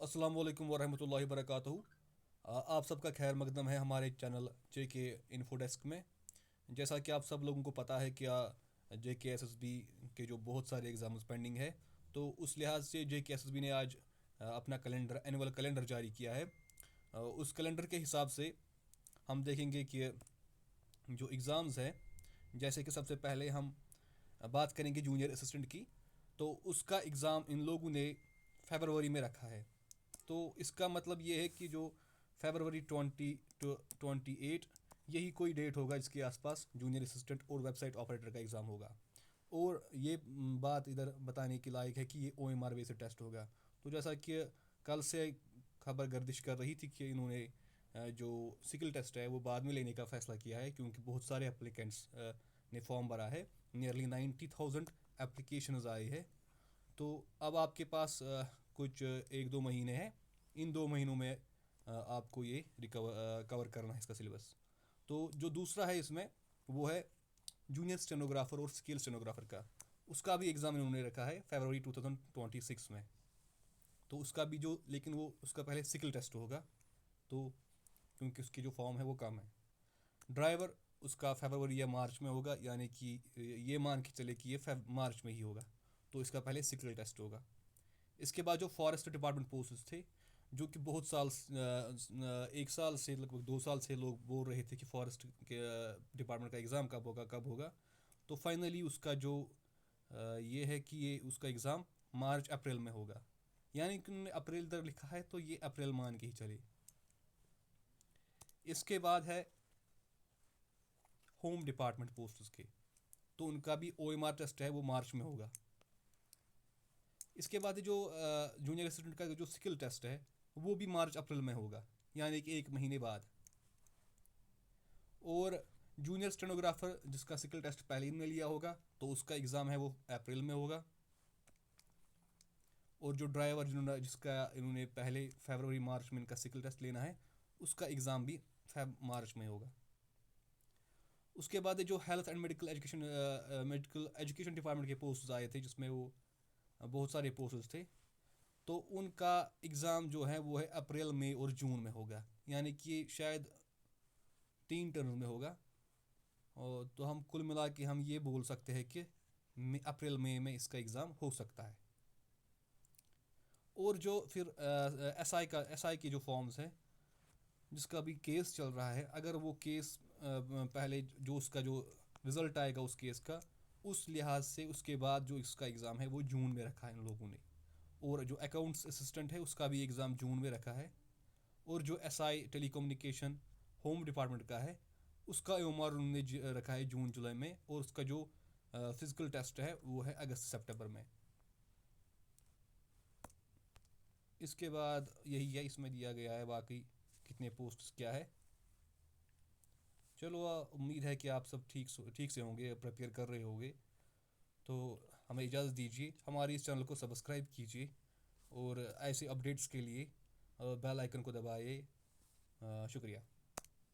अस्सलाम वालेकुम वरहमतुल्लाहि वबरकातुहू। आप सबका खैर मकदम है हमारे चैनल जे के इन्फो डेस्क में। जैसा कि आप सब लोगों को पता है कि जे के एस एस बी के जो बहुत सारे एग्ज़ाम्स पेंडिंग है, तो उस लिहाज से जे के एस एस बी ने आज अपना कैलेंडर एनुअल कैलेंडर जारी किया है। उस कैलेंडर के हिसाब से हम देखेंगे कि जो एग्ज़ाम्स हैं, जैसे कि सबसे पहले हम बात करेंगे जूनियर असिस्टेंट की, तो उसका एग्ज़ाम इन लोगों ने फरवरी में रखा है। तो इसका मतलब ये है कि जो फरवरी 2028 यही कोई डेट होगा जिसके आसपास जूनियर असिस्टेंट और वेबसाइट ऑपरेटर का एग्ज़ाम होगा। और ये बात इधर बताने की लायक है कि ये OMR बेस टेस्ट होगा। तो जैसा कि कल से खबर गर्दिश कर रही थी कि इन्होंने जो सिकल टेस्ट है वो बाद में लेने का फ़ैसला किया है, क्योंकि बहुत सारे एप्लीकेंट्स ने फॉर्म भरा है। नियरली 90,000 एप्लीकेशन आए हैं। तो अब आपके पास कुछ 1-2 महीने हैं। इन 2 महीनों में आपको ये कवर करना है इसका सिलेबस। तो जो दूसरा है इसमें, वो है जूनियर स्टेनोग्राफर और स्किल स्टेनोग्राफर का। उसका भी एग्ज़ाम इन्होंने रखा है फरवरी 2026 में। तो उसका भी जो, लेकिन वो उसका पहले सिकल टेस्ट होगा, तो क्योंकि उसकी जो फॉर्म है वो कम है। ड्राइवर उसका फरवरी या मार्च में होगा, यानी कि ये मान के चले कि ये मार्च में ही होगा। तो इसका पहले सिकल टेस्ट होगा। इसके बाद जो फॉरेस्ट डिपार्टमेंट पोस्ट थे, जो कि बहुत साल 1 साल से लगभग 2 साल से लोग बोल रहे थे कि फॉरेस्ट के डिपार्टमेंट का एग्ज़ाम कब होगा। तो फाइनली उसका जो ये है कि ये उसका एग्ज़ाम मार्च अप्रैल में होगा। यानी कि उन्होंने अप्रैल तक लिखा है, तो ये अप्रैल मान के ही चले। इसके बाद है होम डिपार्टमेंट पोस्ट के, तो उनका भी OMR टेस्ट है वो मार्च में होगा। इसके बाद जो जूनियर असिस्टेंट का जो स्किल टेस्ट है वो भी मार्च अप्रैल में होगा, यानी कि 1 महीने बाद। और जूनियर स्टेनोग्राफर जिसका स्किल टेस्ट पहले इन्होंने लिया होगा, तो उसका एग्ज़ाम है वो अप्रैल में होगा। और जो ड्राइवर जिसका इन्होंने पहले फरवरी मार्च में इनका स्किल टेस्ट लेना है, उसका एग्ज़ाम भी मार्च में होगा। उसके बाद जो health and medical education department के पोस्ट आए थे, जिसमें वो बहुत सारे पोस्ट थे, तो उनका एग्ज़ाम जो है वो है अप्रैल मई और जून में होगा, यानी कि शायद 3 टर्म में होगा। और तो हम कुल मिला के हम ये बोल सकते हैं कि अप्रैल मई में इसका एग्ज़ाम हो सकता है। और जो फिर SI के जो फॉर्म्स हैं, जिसका भी केस चल रहा है, अगर वो केस पहले जो उसका जो रिज़ल्ट आएगा उस केस का, उस लिहाज से उसके बाद जो इसका एग्ज़ाम है वो जून में रखा है इन लोगों ने। और जो अकाउंट्स असिस्टेंट है उसका भी एग्ज़ाम जून में रखा है। और जो SI टेलीकम्युनिकेशन होम डिपार्टमेंट का है, उसका OMR उन्होंने रखा है जून जुलाई में। और उसका जो फिज़िकल टेस्ट है वो है अगस्त सितंबर में। इसके बाद यही है, इसमें दिया गया है बाकी कितने पोस्ट्स क्या है। चलो, उम्मीद है कि आप सब ठीक से होंगे, प्रिपेयर कर रहे होंगे। तो हमें इजाज़त दीजिए, हमारे इस चैनल को सब्सक्राइब कीजिए और ऐसे अपडेट्स के लिए बेल आइकन को दबाइए। शुक्रिया।